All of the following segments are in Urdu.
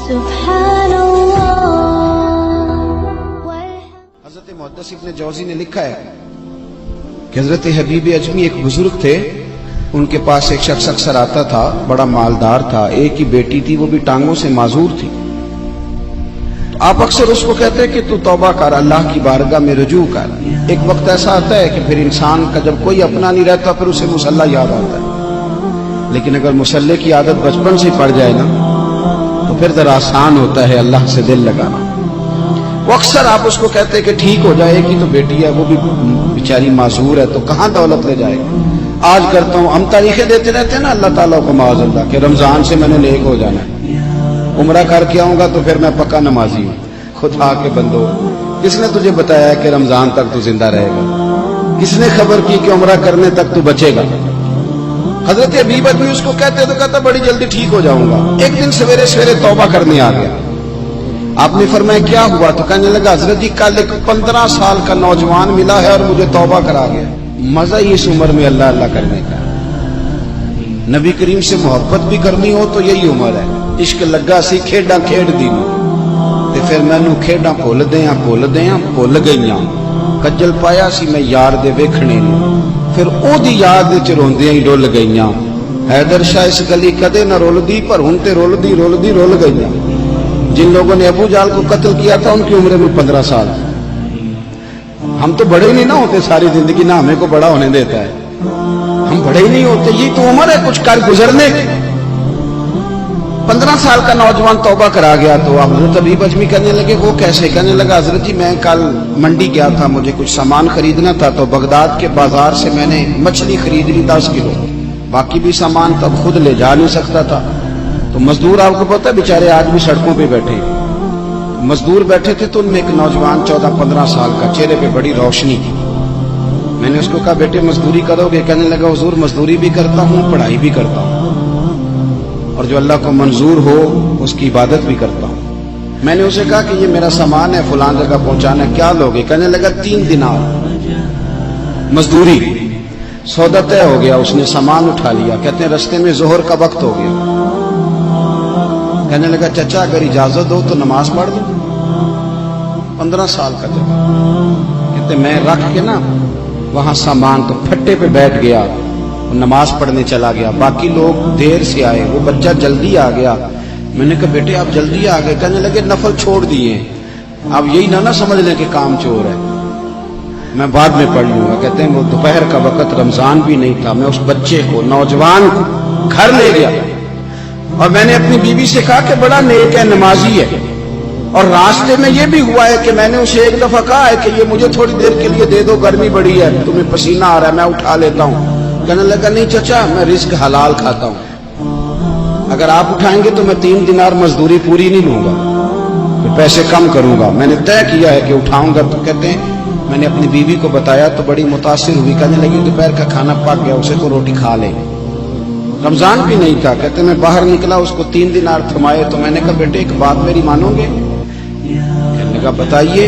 حضرت محدث ابن جوزی نے لکھا ہے کہ حضرت حبیب اجمی ایک بزرگ تھے، ان کے پاس ایک شخص اکثر آتا تھا، بڑا مالدار تھا، ایک ہی بیٹی تھی، وہ بھی ٹانگوں سے معذور تھی۔ آپ اکثر اس کو کہتے کہ تو توبہ کر، اللہ کی بارگاہ میں رجوع کر۔ ایک وقت ایسا آتا ہے کہ پھر انسان کا جب کوئی اپنا نہیں رہتا پھر اسے مصلی یاد آتا ہے، لیکن اگر مصلی کی عادت بچپن سے پڑ جائے نا تو پھر ذرا آسان ہوتا ہے اللہ سے دل لگانا۔ وہ اکثر آپ اس کو کہتے کہ ٹھیک ہو جائے گی، تو بیٹی ہے وہ بھی بیچاری معذور ہے، تو کہاں دولت لے جائے گی۔ آج کرتا ہوں، ہم تاریخیں دیتے رہتے ہیں نا اللہ تعالیٰ کو معاذ اللہ کہ رمضان سے میں نے نیک ہو جانا ہے، عمرہ کر کے آؤں گا تو پھر میں پکا نمازی ہوں۔ خدا کے بندو، کس نے تجھے بتایا ہے کہ رمضان تک تو زندہ رہے گا؟ کس نے خبر کی کہ عمرہ کرنے تک تو بچے گا؟ حضرت حبیب بھی اس کو کہتے تو کہتا بڑی جلدی ٹھیک ہو جاؤں گا۔ ایک دن سویرے سویرے توبہ کرنے آ گیا۔ آپ نے فرمایا کیا ہوا؟ تو کہنے لگا حضرت جی کل ایک 15 سال کا نوجوان ملا ہے اور مجھے توبہ کرا گیا۔ مزہ ہی اس عمر میں اللہ اللہ کرنے کا، نبی کریم سے محبت بھی کرنی ہو تو یہی عمر ہے۔ عشق لگا سی کھیڈاں کھیڈ دی تے پھر مینوں کھیڈاں بھول بھول گئیاں، کجل پایا سی میں یار دے ویکھنے نے، پھر او دی یاد وچ روندیاں ہی ڈل گئیاں۔ حیدر شاہ اس گلی کدے نہ رولدی پر ہن تے رول گئیاں۔ جن لوگوں نے ابو جہل کو قتل کیا تھا ان کی عمر میں 15 سال۔ ہم تو بڑے ہی نہیں نہ ہوتے ساری زندگی، نہ ہمیں کو بڑا ہونے دیتا ہے، ہم بڑے ہی نہیں ہوتے، یہ تو عمر ہے کچھ کر گزرنے کی۔ 15 سال کا نوجوان توبہ کرا گیا تو حضرت حبیب اجمی کہنے لگے وہ کیسے؟ کہنے لگا حضرت جی میں کل منڈی گیا تھا، مجھے کچھ سامان خریدنا تھا، تو بغداد کے بازار سے میں نے مچھلی خرید لی 10 کلو، باقی بھی سامان تب خود لے جا نہیں سکتا تھا، تو مزدور آپ کو پتہ ہے بیچارے آج بھی سڑکوں پہ بیٹھے، مزدور بیٹھے تھے، تو ان میں ایک نوجوان 14-15 سال کا، چہرے پہ بڑی روشنی تھی۔ میں نے اس کو کہا بیٹے مزدوری کرو گے؟ کہنے لگا حضور مزدوری بھی کرتا ہوں، پڑھائی بھی کرتا ہوں، اور جو اللہ کو منظور ہو اس کی عبادت بھی کرتا ہوں۔ میں نے اسے کہا کہ یہ میرا سامان ہے فلاں جگہ پہنچانا ہے، کیا لوگے؟ کہنے لگا 3 دینار مزدوری۔ سودا طے ہو گیا، اس نے سامان اٹھا لیا، کہتے ہیں رستے میں ظہر کا وقت ہو گیا، کہنے لگا چچا اگر اجازت ہو تو نماز پڑھ دوں۔ 15 سال کا جب، کہتے میں رکھ کے نا وہاں سامان تو پھٹے پہ بیٹھ گیا، نماز پڑھنے چلا گیا، باقی لوگ دیر سے آئے، وہ بچہ جلدی آ گیا۔ میں نے کہا بیٹے آپ جلدی آ گئے؟ کہنے لگے نفل چھوڑ دیے، آپ یہی نہ سمجھ لیں کہ کام چور ہے، میں بعد میں پڑھ لوں گا۔ کہتے ہیں وہ دوپہر کا وقت، رمضان بھی نہیں تھا، میں اس بچے کو نوجوان کو گھر لے گیا اور میں نے اپنی بیوی سے کہا کہ بڑا نیک ہے، نمازی ہے، اور راستے میں یہ بھی ہوا ہے کہ میں نے اسے ایک دفعہ کہا ہے کہ یہ مجھے تھوڑی دیر کے لیے دے دو، گرمی بڑی ہے، تمہیں پسینہ آ رہا ہے، میں اٹھا لیتا ہوں۔ کہنے لگا نہیں چچا میں رزق حلال کھاتا ہوں، اگر آپ اٹھائیں گے تو میں 3 دینار مزدوری پوری نہیں لوں گا، پھر پیسے کم کروں گا، میں نے طے کیا ہے کہ اٹھاؤں گا۔ تو کہتے ہیں میں نے اپنی بیوی کو بتایا تو بڑی متاثر ہوئی، کہنے لگی دوپہر کا کھانا پک گیا، اسے تو روٹی کھا لے، رمضان بھی نہیں تھا۔ کہتے میں باہر نکلا، اس کو 3 دینار تھمائے، تو میں نے کہا بیٹے ایک بات میری مانو گے؟ کہنے لگا بتائیے۔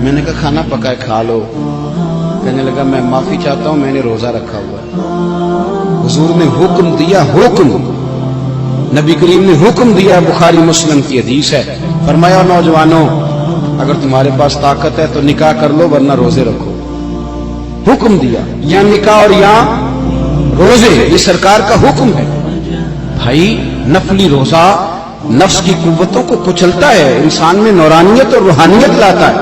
میں نے کہا کھانا پکا ہے کھا لو۔ کہنے لگا میں معافی چاہتا ہوں، میں نے روزہ رکھا ہوا ہے۔ حضور نے حکم دیا، حکم نبی کریم نے حکم دیا، بخاری مسلم کی حدیث ہے، فرمایا نوجوانوں اگر تمہارے پاس طاقت ہے تو نکاح کر لو ورنہ روزے رکھو۔ حکم دیا، یا نکاح اور یا روزے، یہ سرکار کا حکم ہے۔ بھائی نفلی روزہ نفس کی قوتوں کو کچلتا ہے، انسان میں نورانیت اور روحانیت لاتا ہے۔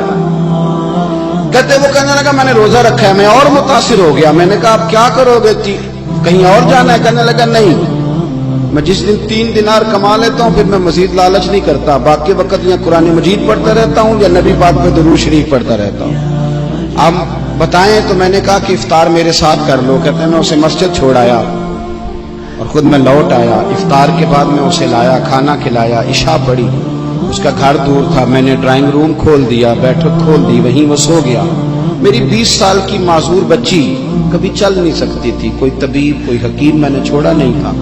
کہتے وہ کہنے لگا میں نے روزہ رکھا ہے، میں اور متاثر ہو گیا۔ میں نے کہا آپ کیا کرو گے؟ کہیں اور جانا ہے؟ کہنے لگا نہیں، میں جس دن 3 دینار کما لیتا ہوں پھر میں مزید لالچ نہیں کرتا، باقی وقت یا قرآن مجید پڑھتا رہتا ہوں یا نبی پاک پہ درود شریف پڑھتا رہتا ہوں۔ آپ بتائیں تو میں نے کہا کہ افطار میرے ساتھ کر لو۔ کہتے ہیں میں اسے مسجد چھوڑ آیا اور خود میں لوٹ آیا، افطار کے بعد میں اسے لایا، کھانا کھلایا، عشاء پڑھی، اس کا گھر دور تھا، میں نے ڈرائنگ روم کھول دیا، بیٹھک کھول دی، وہیں وہ سو گیا۔ میری 20 سال کی معذور بچی کبھی چل نہیں سکتی تھی، کوئی طبیب کوئی حکیم میں نے چھوڑا نہیں تھا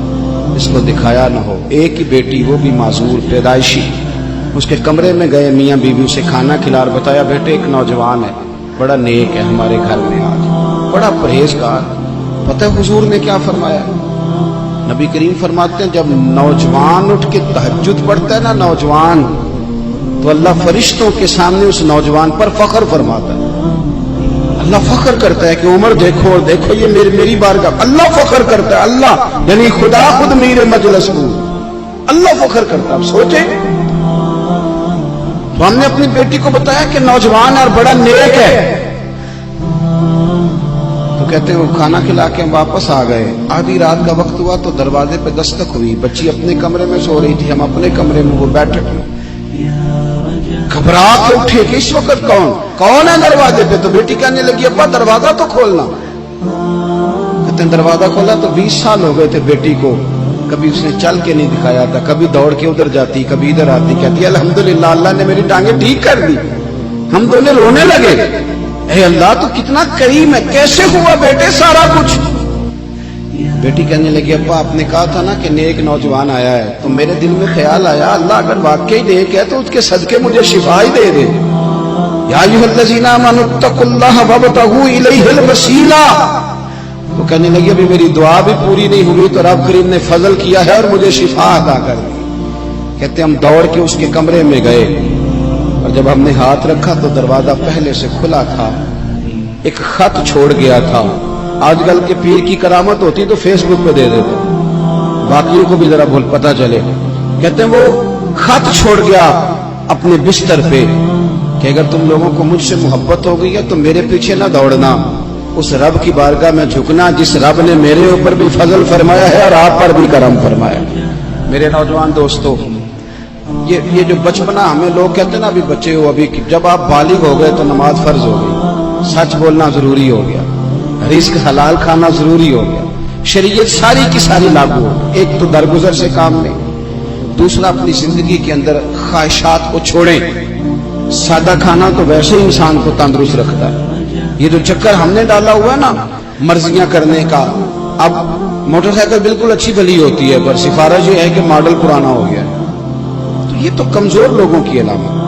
اس کو دکھایا نہ ہو، ایک ہی بیٹی وہ بھی معذور پیدائشی۔ اس کے کمرے میں گئے، میاں بیوی اسے کھانا کھلا اور بتایا بیٹے ایک نوجوان ہے بڑا نیک ہے ہمارے گھر میں، آج بڑا پرہیزگار۔ پتہ ہے حضور نے کیا فرمایا؟ نبی کریم فرماتے ہیں جب نوجوان اٹھ کے تہجد پڑھتا ہے نا نوجوان، تو اللہ فرشتوں کے سامنے اس نوجوان پر فخر فرماتا ہے. اللہ فخر کرتا ہے کہ عمر دیکھو دیکھو یہ میری بارگاہ. اللہ فخر کرتا ہے، اللہ یعنی خدا خود میرے مجلس کو اللہ فخر کرتا ہے. آپ سوچیں، تو ہم نے اپنی بیٹی کو بتایا کہ نوجوان اور بڑا نیک ہے، تو کہتے ہیں وہ کھانا کھلا کے ہم واپس آ گئے. آدھی رات کا وقت ہوا تو دروازے پہ دستک ہوئی. بچی اپنے کمرے میں سو رہی تھی، ہم اپنے کمرے میں، وہ بیٹھے. گھبرا کے اٹھے کہ اس وقت کون ہے دروازے پہ؟ تو بیٹی کہنے لگی ابا دروازہ تو کھولنا. کہتے ہیں دروازہ کھولا تو 20 سال ہو گئے تھے بیٹی کو، کبھی اس نے چل کے نہیں دکھایا تھا، کبھی دوڑ کے ادھر جاتی کبھی ادھر آتی. کہتی الحمدللہ اللہ نے میری ٹانگیں ٹھیک کر دی. ہم دونوں رونے لگے، اے اللہ تو کتنا کریم ہے، کیسے ہوا بیٹے سارا کچھ؟ بیٹی کہنے لگی ابا آپ نے کہا تھا نا کہ نیک نوجوان آیا ہے، تو میرے دل میں خیال آیا اللہ اگر واقعی نیک ہے تو اس کے صدقے مجھے شفا ہی دے دے. یا ایھا الذین آمنوا اتقوا اللہ وابتغوا الیہ الوسیلہ. تو کہنے لگی ابھی میری دعا بھی پوری نہیں ہوئی تو رب کریم نے فضل کیا ہے اور مجھے شفا عطا کر دی. کہتے ہم دوڑ کے اس کے کمرے میں گئے اور جب ہم نے ہاتھ رکھا تو دروازہ پہلے سے کھلا تھا. ایک خط چھوڑ گیا تھا. آج کل کے پیر کی کرامت ہوتی تو فیس بک پہ دے دیتے، باقیوں کو بھی ذرا بھول پتہ چلے. کہتے ہیں وہ خط چھوڑ گیا اپنے بستر پہ کہ اگر تم لوگوں کو مجھ سے محبت ہو گئی ہے تو میرے پیچھے نہ دوڑنا، اس رب کی بارگاہ میں جھکنا جس رب نے میرے اوپر بھی فضل فرمایا ہے اور آپ پر بھی کرم فرمایا. میرے نوجوان دوستو، یہ جو بچپنا ہمیں لوگ کہتے ہیں نا ابھی بچے ہو، ابھی جب آپ بالغ ہو گئے تو نماز فرض ہو گئی، سچ بولنا ضروری ہو گیا، رزق حلال کھانا ضروری ہو گیا، شریعت ساری کی ساری لاگو ہو. ایک تو درگزر سے کام لیں، دوسرا اپنی زندگی کے اندر خواہشات کو چھوڑیں. سادہ کھانا تو ویسے ہی انسان کو تندرست رکھتا ہے. یہ جو چکر ہم نے ڈالا ہوا ہے نا مرضیاں کرنے کا، اب موٹر سائیکل بالکل اچھی بھلی ہوتی ہے پر سفارش یہ ہے کہ ماڈل پرانا ہو گیا ہے، تو یہ تو کمزور لوگوں کی علامت.